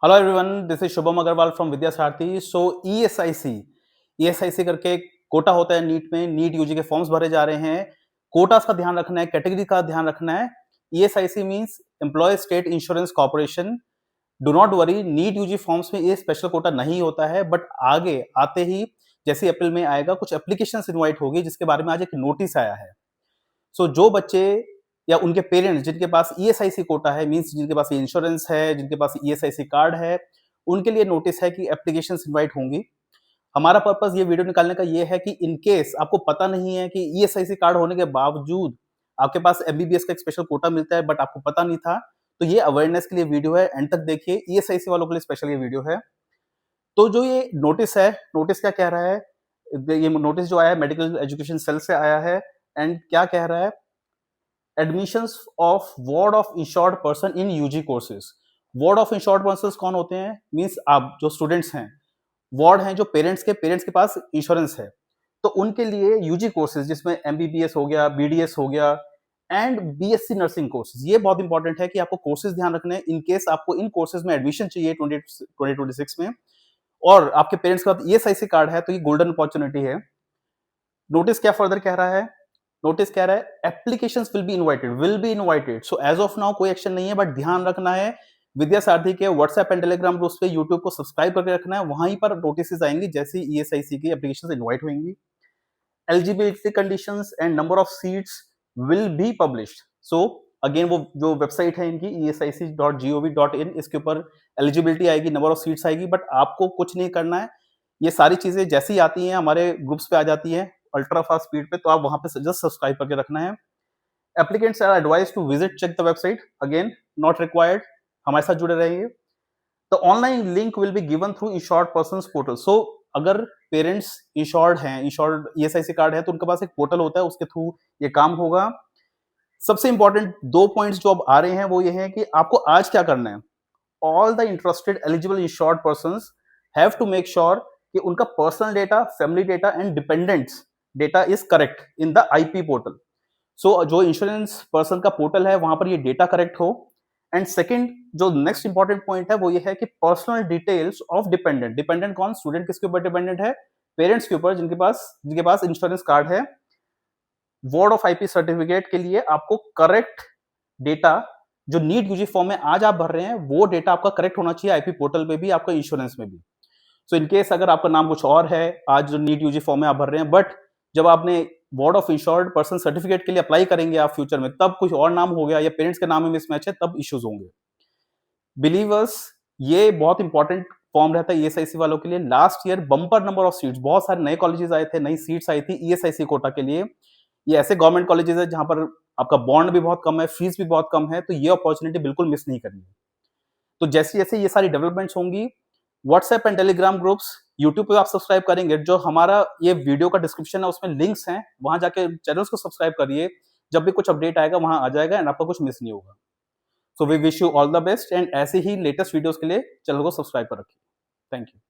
Hello everyone, this is Shubham Agarwal from Vidya Sarathi. So ESIC करके कोटा होता है नीट में। नीट यूजी के फॉर्म्स भरे जा रहे हैं। कोटास का ध्यान रखना है, कैटेगरी का ध्यान रखना है। ESIC means employ state insurance corporation. Do not worry, NEET UG forms में ये स्पेशल कोटा नहीं होता है, बट आगे आते ही जैसे अप्रैल में आएगा कुछ एप्लीकेशन इनवाइट होगी, जिसके बारे में आज एक नोटिस आया है। जो बच्चे या उनके पेरेंट्स जिनके पास ईएसआईसी कोटा है, मींस जिनके पास इंश्योरेंस है, जिनके पास ईएसआईसी कार्ड है, उनके लिए नोटिस है कि एप्लीकेशंस इनवाइट होंगी। हमारा पर्पस ये वीडियो निकालने का ये है कि इन केस आपको पता नहीं है कि ईएसआईसी कार्ड होने के बावजूद आपके पास एमबीबीएस का एक स्पेशल कोटा मिलता है, बट आपको पता नहीं था, तो ये अवेयरनेस के लिए वीडियो है। एंड तक देखिए, ईएसआईसी वालों के लिए स्पेशल ये वीडियो है। तो जो ये नोटिस है, नोटिस क्या कह रहा है? ये नोटिस जो आया है मेडिकल एजुकेशन सेल से आया है। एंड क्या कह रहा है? Admissions of ward of insured person in UG courses. Ward of insured person कौन होते हैं? मींस आप जो स्टूडेंट्स हैं, वार्ड हैं जो पेरेंट्स के पास इंश्योरेंस है, तो उनके लिए यूजी कोर्सेज जिसमें एमबीबीएस हो गया, बीडीएस हो गया एंड बीएससी नर्सिंग कोर्सेज, ये बहुत इंपॉर्टेंट है कि आपको कोर्सेज ध्यान रखने हैं। इन केस आपको इन कोर्सेज में एडमिशन चाहिए 2026 में और आपके पेरेंट्स के पास ईएसआईसी कार्ड है, तो ये गोल्डन अपॉर्चुनिटी है। नोटिस क्या फर्दर कह रहा है? नोटिस कह रहा है applications will be invited. So as of now कोई एक्शन नहीं है, बट ध्यान रखना है विद्या सारथी के व्हाट्सएप एंड टेलीग्राम ग्रुप्स पे, यूट्यूब को सब्सक्राइब करके रखना है। वहीं पर नोटिस आएंगी जैसे ईएसआईसी की एप्लीकेशंस इनवाइट होंगी। Eligibility conditions and number of seats will be published. So again वो जो वेबसाइट है इनकी esi.gov.in, इसके ऊपर एलिजिबिलिटी आएगी, नंबर ऑफ सीट्स आएगी, बट आपको कुछ नहीं करना है। ये सारी चीजें जैसी आती हैं हमारे ग्रुप्स पे आ जाती हैं अल्ट्रा फास्ट स्पीड पे, तो आप वहां पे जस्ट सब्सक्राइब करके रखना है। Applicants are advise to visit check the website, again not required. हमारे साथ जुड़े रहेंगे। The online link will be given through insured person portal. So अगर पेरेंट्स इंश्योर्ड हैं, इंश्योर्ड ईएसआईसी कार्ड है, तो उनके पास एक पोर्टल होता है, उसके थ्रू ये काम होगा। सबसे इंपॉर्टेंट दो पॉइंट्स जो अब आ रहे हैं वो ये है कि आपको आज क्या करना है। All the interested eligible insured persons have to make sure कि उनका personal data, family data and dependents data is correct in the IP portal. So जो इंश्योरेंस पर्सन का पोर्टल है वहां पर ये डेटा करेक्ट हो। एंड सेकंड, जो नेक्स्ट इंपॉर्टेंट पॉइंट है वो ये है कि personal details of dependent, dependent कौन? स्टूडेंट किसके ऊपर डिपेंडेंट है? पेरेंट्स के ऊपर, जिनके पास इंश्योरेंस कार्ड है। वार्ड ऑफ आईपी सर्टिफिकेट के लिए आपको करेक्ट डेटा जो नीट यूजी फॉर्म में आज आप भर रहे हैं, वो डेटा आपका करेक्ट होना चाहिए आईपी पोर्टल पे भी, आपका इंश्योरेंस में भी। सो इनकेस अगर आपका नाम कुछ और है आज जो नीट यूजी फॉर्म में आप भर रहे हैं, बट जब आपने ward of insured person certificate के लिए अप्लाई करेंगे आप फ्यूचर में, तब कुछ और नाम हो गया या पेरेंट्स के नाम में मिसमैच है, तब इश्यूज होंगे। बिलीवर्स, ये बहुत इंपॉर्टेंट फॉर्म रहता है ईएसआईसी वालों के लिए। Last year bumper number of seats, बहुत सारे नए कॉलेजेस आए थे, नई सीट्स आई थी ईएसआईसी कोटा के लिए। ये ऐसे गवर्नमेंट कॉलेजेस है जहां पर आपका बॉन्ड भी बहुत कम है, फीस भी बहुत कम है, तो ये अपॉर्चुनिटी बिल्कुल मिस नहीं करनी है। तो जैसे जैसे ये सारी डेवलपमेंट्स होंगी, WhatsApp and Telegram groups, YouTube पे आप सब्सक्राइब करेंगे, जो हमारा ये वीडियो का डिस्क्रिप्शन है उसमें लिंक्स हैं, वहां जाके चैनल्स को सब्सक्राइब करिए। जब भी कुछ अपडेट आएगा वहां आ जाएगा एंड आपका कुछ मिस नहीं होगा। So we wish you all the best and ऐसे ही लेटेस्ट वीडियोस के लिए चैनल को सब्सक्राइब कर रखिए। Thank you.